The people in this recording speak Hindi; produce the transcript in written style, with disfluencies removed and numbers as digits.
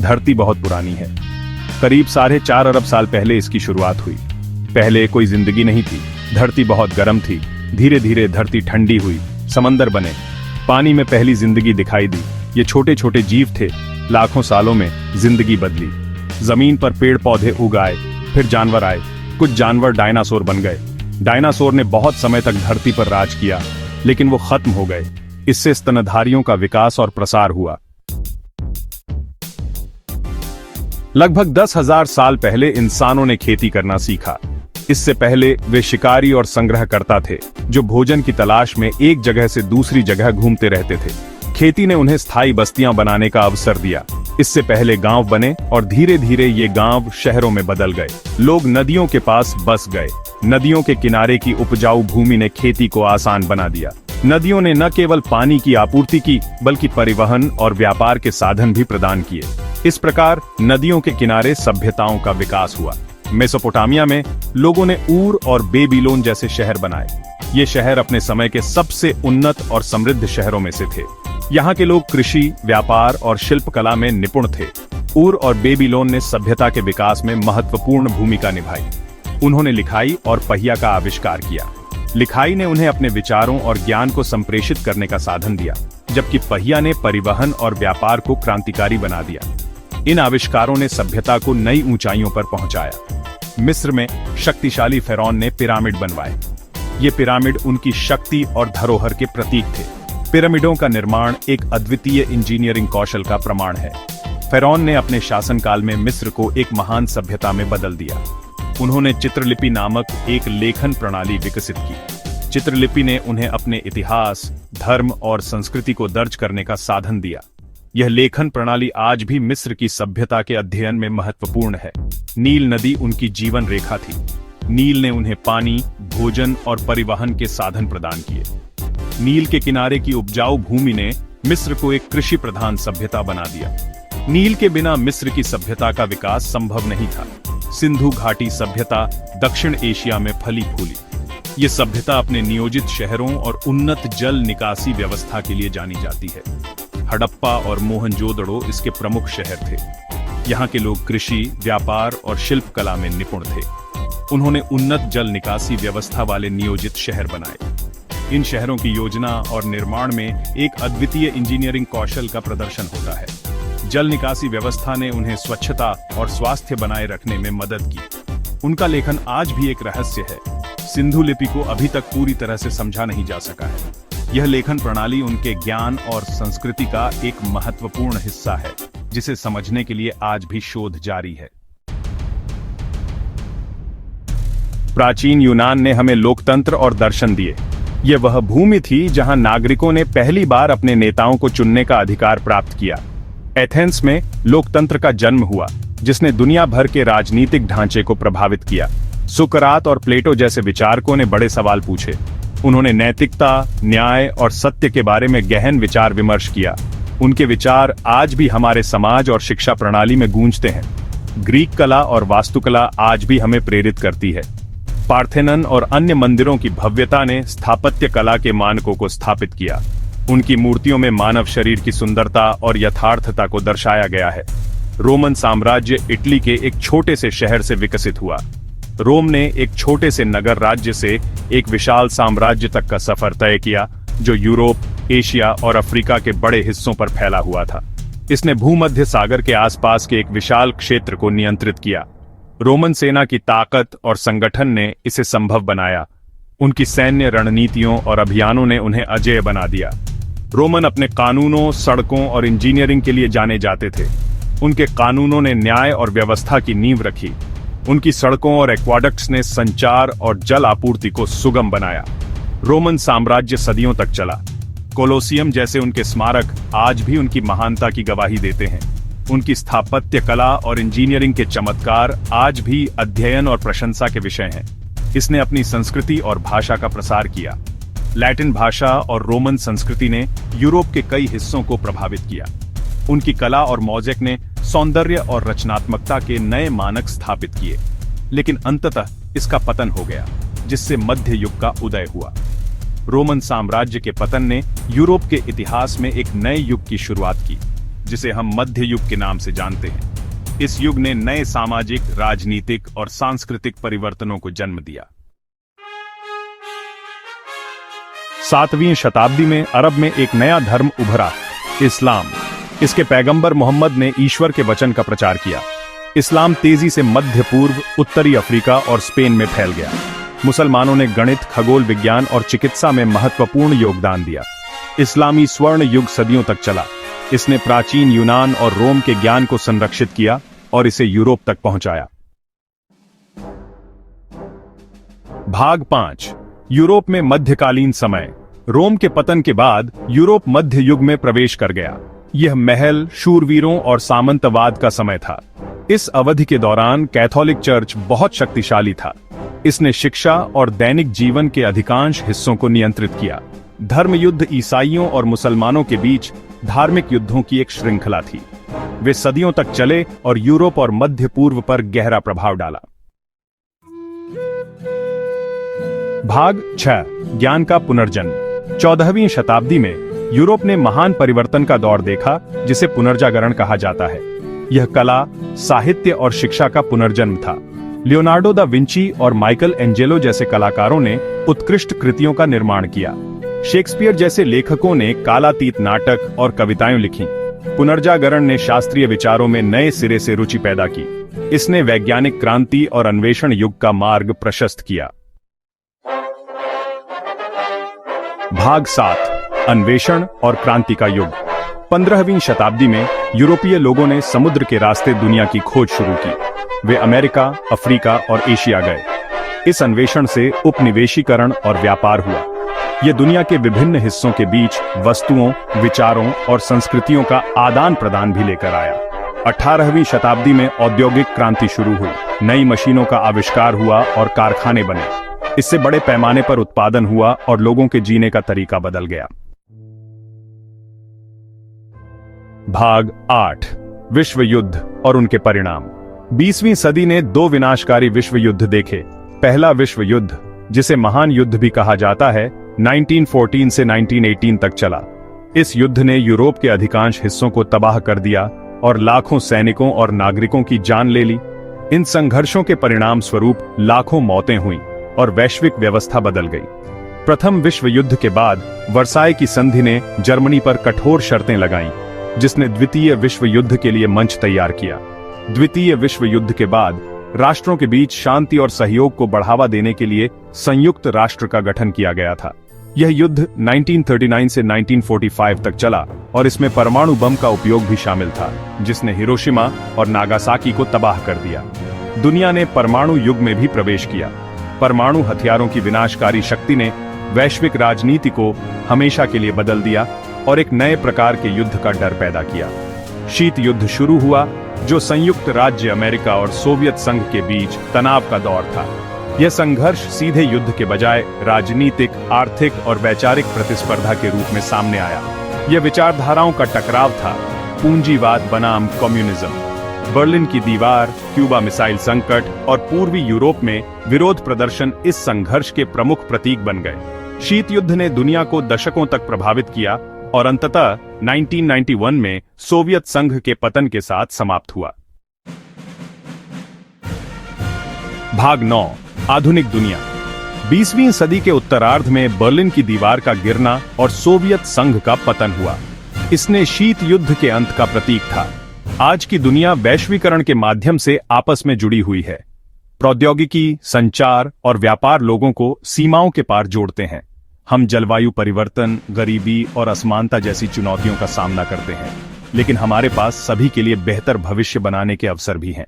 धरती बहुत पुरानी है। करीब 4.5 अरब साल पहले इसकी शुरुआत हुई। पहले कोई जिंदगी नहीं थी। धरती बहुत गर्म थी। धीरे धीरे धरती ठंडी हुई, समंदर बने, पानी में पहली जिंदगी दिखाई दी। ये छोटे छोटे जीव थे। लाखों सालों में जिंदगी बदली। जमीन पर पेड़ पौधे उगाए, फिर जानवर आए। कुछ जानवर डायनासोर बन गए। डायनासोर ने बहुत समय तक धरती पर राज किया, लेकिन वो खत्म हो गए। इससे स्तनधारियों का विकास और प्रसार हुआ। लगभग 10,000 साल पहले इंसानों ने खेती करना सीखा। इससे पहले वे शिकारी और संग्रहकर्ता थे, जो भोजन की तलाश में एक जगह से दूसरी जगह घूमते रहते थे। खेती ने उन्हें स्थायी बस्तियां बनाने का अवसर दिया। इससे पहले गांव बने और धीरे धीरे ये गांव शहरों में बदल गए। लोग नदियों के पास बस गए। नदियों के किनारे की उपजाऊ भूमि ने खेती को आसान बना दिया। नदियों ने न केवल पानी की आपूर्ति की, बल्कि परिवहन और व्यापार के साधन भी प्रदान किए। इस प्रकार नदियों के किनारे सभ्यताओं का विकास हुआ। मेसोपोटामिया में लोगों ने ऊर और बेबीलोन जैसे शहर बनाए। ये शहर अपने समय के सबसे उन्नत और समृद्ध शहरों में से थे। यहाँ के लोग कृषि, व्यापार और शिल्पकला में निपुण थे। ऊर और बेबीलोन ने सभ्यता के विकास में महत्वपूर्ण भूमिका निभाई। उन्होंने लिखाई और पहिया का आविष्कार किया। लिखाई ने उन्हें अपने विचारों और ज्ञान को संप्रेषित करने का साधन दिया, जबकि पहिया ने परिवहन और व्यापार को क्रांतिकारी बना दिया। इन आविष्कारों ने सभ्यता को नई ऊंचाइयों पर पहुंचाया। मिस्र में शक्तिशाली फिरौन ने पिरामिड बनवाए। ये पिरामिड उनकी शक्ति और धरोहर के प्रतीक थे। पिरामिडों का निर्माण एक अद्वितीय इंजीनियरिंग कौशल का प्रमाण है। फिरौन ने अपने शासनकाल में मिस्र को एक महान सभ्यता में बदल दिया। उन्होंने चित्रलिपि नामक एक लेखन प्रणाली विकसित की। चित्रलिपि ने उन्हें अपने इतिहास, धर्म और संस्कृति को दर्ज करने का साधन दिया। यह लेखन प्रणाली आज भी मिस्र की सभ्यता के अध्ययन में महत्वपूर्ण है। नील नदी उनकी जीवन रेखा थी। नील ने उन्हें पानी, भोजन और परिवहन के साधन प्रदान किए। नील के किनारे की उपजाऊ भूमि ने मिस्र को एक कृषि प्रधान सभ्यता बना दिया। नील के बिना मिस्र की सभ्यता का विकास संभव नहीं था। सिंधु घाटी सभ्यता दक्षिण एशिया में फली फूली। ये सभ्यता अपने नियोजित शहरों और उन्नत जल निकासी व्यवस्था के लिए जानी जाती है। हड़प्पा और मोहनजोदड़ो इसके प्रमुख शहर थे। यहाँ के लोग कृषि, व्यापार और शिल्पकला में निपुण थे। उन्होंने उन्नत जल निकासी व्यवस्था वाले नियोजित शहर बनाए। इन शहरों की योजना और निर्माण में एक अद्वितीय इंजीनियरिंग कौशल का प्रदर्शन होता है। जल निकासी व्यवस्था ने उन्हें स्वच्छता और स्वास्थ्य बनाए रखने में मदद की। उनका लेखन आज भी एक रहस्य है। सिंधु लिपि को अभी तक पूरी तरह से समझा नहीं जा सका है। यह लेखन प्रणाली उनके ज्ञान और संस्कृति का एक महत्वपूर्ण हिस्सा है, जिसे समझने के लिए आज भी शोध जारी है। प्राचीन यूनान ने हमें लोकतंत्र और दर्शन दिए। यह वह भूमि थी जहां नागरिकों ने पहली बार अपने नेताओं को चुनने का अधिकार प्राप्त किया। एथेंस में लोकतंत्र का जन्म हुआ, जिसने दुनिया भर के राजनीतिक ढांचे को प्रभावित किया। सुकरात और प्लेटो जैसे विचारकों ने बड़े सवाल पूछे। उन्होंने नैतिकता, न्याय और सत्य के बारे में गहन विचार विमर्श किया। उनके विचार आज भी हमारे समाज और शिक्षा प्रणाली में गूंजते हैं। ग्रीक कला और वास्तुकला आज भी हमें प्रेरित करती है। पार्थेनन और अन्य मंदिरों की भव्यता ने स्थापत्य कला के मानकों को स्थापित किया। उनकी मूर्तियों में मानव शरीर की सुंदरता और यथार्थता को दर्शाया गया है। रोमन साम्राज्य इटली के एक छोटे से शहर से विकसित हुआ। रोम ने एक छोटे से नगर राज्य से एक विशाल साम्राज्य तक का सफर तय किया, जो यूरोप, एशिया और अफ्रीका के बड़े हिस्सों पर फैला हुआ था। इसने भूमध्य सागर के आसपास के एक विशाल क्षेत्र को नियंत्रित किया। रोमन सेना की ताकत और संगठन ने इसे संभव बनाया। उनकी सैन्य रणनीतियों और अभियानों ने उन्हें अजेय बना दिया। रोमन अपने कानूनों, सड़कों और इंजीनियरिंग के लिए जाने जाते थे। उनके कानूनों ने न्याय और व्यवस्था की नींव रखी। उनकी सड़कों और एक्वाडक्ट्स ने संचार और जल आपूर्ति को सुगम बनाया। रोमन साम्राज्य सदियों तक चला। कोलोसियम जैसे उनके स्मारक आज भी उनकी महानता की गवाही देते हैं। उनकी स्थापत्य कला और इंजीनियरिंग के चमत्कार आज भी अध्ययन और प्रशंसा के विषय हैं। इसने अपनी संस्कृति और भाषा का प्रसार किया। लैटिन भाषा और रोमन संस्कृति ने यूरोप के कई हिस्सों को प्रभावित किया। उनकी कला और मौज़ेक ने सौंदर्य और रचनात्मकता के नए मानक स्थापित किए। लेकिन अंततः इसका पतन हो गया, जिससे मध्य युग का उदय हुआ। रोमन साम्राज्य के पतन ने यूरोप के इतिहास में एक नए युग की शुरुआत की, जिसे हम मध्य युग के नाम से जानते हैं। इस युग ने नए सामाजिक, राजनीतिक और सांस्कृतिक परिवर्तनों को जन्म दिया। 7वीं शताब्दी में अरब में एक नया धर्म उभरा, इस्लाम। इसके पैगंबर मोहम्मद ने ईश्वर के वचन का प्रचार किया। इस्लाम तेजी से मध्य पूर्व, उत्तरी अफ्रीका और स्पेन में फैल गया। मुसलमानों ने गणित, खगोल विज्ञान और चिकित्सा में महत्वपूर्ण योगदान दिया। इस्लामी स्वर्ण युग सदियों तक चला। इसने प्राचीन यूनान और रोम के ज्ञान को संरक्षित किया और इसे यूरोप तक पहुंचाया। भाग 5, यूरोप में मध्यकालीन समय। रोम के पतन के बाद यूरोप मध्य युग में प्रवेश कर गया। यह महल, शूरवीरों और सामंतवाद का समय था। इस अवधि के दौरान कैथोलिक चर्च बहुत शक्तिशाली था। इसने शिक्षा और दैनिक जीवन के अधिकांश हिस्सों को नियंत्रित किया। धर्म युद्ध ईसाइयों और मुसलमानों के बीच धार्मिक युद्धों की एक श्रृंखला थी। वे सदियों तक चले और यूरोप और मध्य पूर्व पर गहरा प्रभाव डाला। भाग 6, ज्ञान का पुनर्जन्म। 14वीं शताब्दी में यूरोप ने महान परिवर्तन का दौर देखा, जिसे पुनर्जागरण कहा जाता है। यह कला, साहित्य और शिक्षा का पुनर्जन्म था। लियोनार्डो दा विंची और माइकल एंजेलो जैसे कलाकारों ने उत्कृष्ट कृतियों का निर्माण किया। शेक्सपियर जैसे लेखकों ने कालातीत नाटक और कविताएं लिखीं। पुनर्जागरण ने शास्त्रीय विचारों में नए सिरे से रुचि पैदा की। इसने वैज्ञानिक क्रांति और अन्वेषण युग का मार्ग प्रशस्त किया। भाग 7, अन्वेषण और क्रांति का युग। 15वीं शताब्दी में यूरोपीय लोगों ने समुद्र के रास्ते दुनिया की खोज शुरू की। वे अमेरिका, अफ्रीका और एशिया गए। इस अन्वेषण से उपनिवेशीकरण और व्यापार हुआ। यह दुनिया के विभिन्न हिस्सों के बीच वस्तुओं, विचारों और संस्कृतियों का आदान प्रदान भी लेकर आया। 18वीं शताब्दी में औद्योगिक क्रांति शुरू हुई। नई मशीनों का आविष्कार हुआ और कारखाने बने। इससे बड़े पैमाने पर उत्पादन हुआ और लोगों के जीने का तरीका बदल गया। भाग 8, विश्व युद्ध और उनके परिणाम। 20वीं सदी ने 2 विनाशकारी विश्व युद्ध देखे। पहला विश्व युद्ध, जिसे महान युद्ध भी कहा जाता है, 1914 से 1918 तक चला। इस युद्ध ने यूरोप के अधिकांश हिस्सों को तबाह कर दिया और लाखों सैनिकों और नागरिकों की जान ले ली। इन संघर्षों के परिणाम स्वरूप लाखों मौतें हुईं और वैश्विक व्यवस्था बदल गई। प्रथम विश्व युद्ध के बाद वर्साय की संधि ने जर्मनी पर कठोर शर्तें लगाईं, जिसने द्वितीय विश्व युद्ध के लिए मंच तैयार किया। द्वितीय विश्व युद्ध के बाद राष्ट्रों के बीच शांति और सहयोग को बढ़ावा देने के लिए संयुक्त राष्ट्र का गठन किया गया था। यह युद्ध 1939 से 1945 तक चला और इसमें परमाणु बम का उपयोग भी शामिल था, जिसने हिरोशिमा और नागासाकी को तबाह कर दिया। दुनिया ने परमाणु युग में भी प्रवेश किया। परमाणु हथियारों की विनाशकारी शक्ति ने वैश्विक राजनीति को हमेशा के लिए बदल दिया और एक नए प्रकार के युद्ध का डर पैदा किया। शीत युद्ध शुरू हुआ, जो संयुक्त राज्य अमेरिका और सोवियत संघ के बीच तनाव का दौर था। यह संघर्ष सीधे युद्ध के बजाय राजनीतिक, आर्थिक और वैचारिक प्रतिस्पर्धा के रूप में सामने आया। यह विचारधाराओं का टकराव था, पूंजीवाद बनाम कम्युनिज्म। बर्लिन की दीवार, क्यूबा मिसाइल संकट और पूर्वी यूरोप में विरोध प्रदर्शन इस संघर्ष के प्रमुख प्रतीक बन गए। शीत युद्ध ने दुनिया को दशकों तक प्रभावित किया और अंततः 1991 में सोवियत संघ के पतन के साथ समाप्त हुआ। भाग 9, आधुनिक दुनिया। 20वीं सदी के उत्तरार्ध में बर्लिन की दीवार का गिरना और सोवियत संघ का पतन हुआ। इसने शीत युद्ध के अंत का प्रतीक था। आज की दुनिया वैश्वीकरण के माध्यम से आपस में जुड़ी हुई है। प्रौद्योगिकी, संचार और व्यापार लोगों को सीमाओं के पार जोड़ते हैं। हम जलवायु परिवर्तन, गरीबी और असमानता जैसी चुनौतियों का सामना करते हैं, लेकिन हमारे पास सभी के लिए बेहतर भविष्य बनाने के अवसर भी हैं।